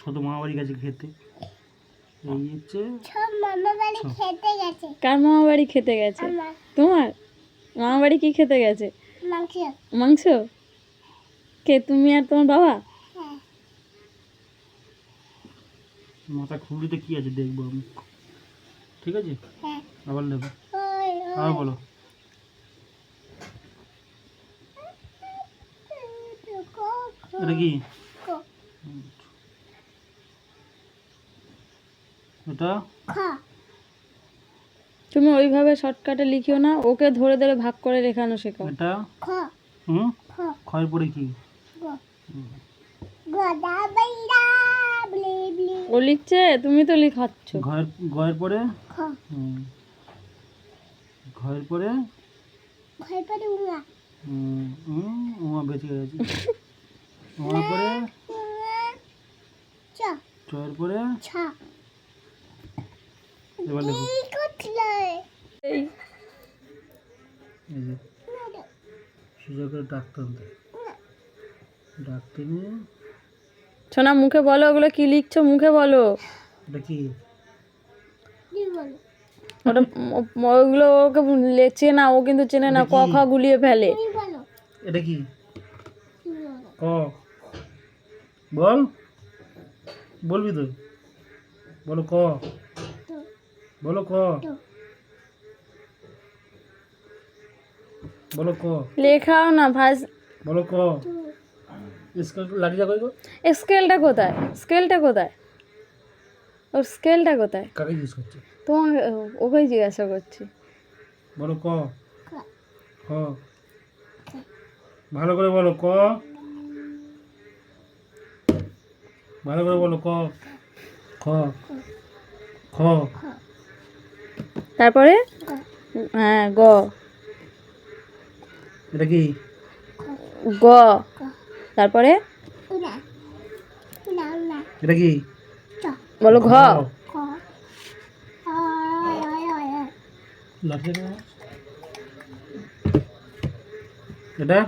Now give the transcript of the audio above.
ছোট মামা বাড়ি গেছে খেতে। এই হচ্ছে মামা বাড়ি খেতে গেছে। কার মামা বাড়ি খেতে গেছে? তোমার মামা বাড়ি কি খেতে গেছে? মাংস। মাংস। কে, তুমি আর তোমার বাবা? হ্যাঁ। মাথা খুবলিতে কি আছে দেখবো আমি, ঠিক আছে? হ্যাঁ। আবার নেবো, ওই আর বলো। এটা কি? এটা তুমি ওইভাবে শর্টকাটে লিখিও না, ওকে ধরে ধরে ভাগ করে লেখানো শেখাও। এটা খ। হুম খয়ের পরে কি? ও লিখছে, তুমি তো লিখাচ্ছ। গয়ের পরে খ। ঘয়ের পরে ঘয়ের পরে উমা। উমা বেঁচে গেছে। উমার পরে চ। চয়ের পরে ছ। এবার দেখো, এই করছিলে এই এই যে সোজা করে ডাকতে হবে, ডাকতে নিয়ে সোনা মুখে বলো, ওগুলো কি লিখছো মুখে বলো। এটা কি? কি বলো? ওটা ওগুলো ওকে চেনা, ও কিন্তু চেনে না, ক খ গুলিয়ে ফেলে। তুমি বলো। এটা কি? তুমি বলো। ক। বল, বলবি তো? বলো ক, তো। বলো ক, তো। বলো ক, লেখাও না ভাজ। বলো ক। তো। স্কেল লাঠিটা কই গো? স্কেলটা কোথায়? স্কেলটা কোথায়? ওর স্কেলটা কোথায়? কাকে জিজ্ঞেস করছে? তোমার, ওকেই জিজ্ঞাসা করছি। বলো ক। খ। খ। ভালো করে বলো ক, ভালো করে বলো ক। খ। খ। তারপরে গ। হ্যাঁ গ। এটা কি? গ। তারপরে উনা। উনা উনা। এটা কি? চ। বলো ঘ। খ। আয় আয় আয় আয়। লাঠিটা এটা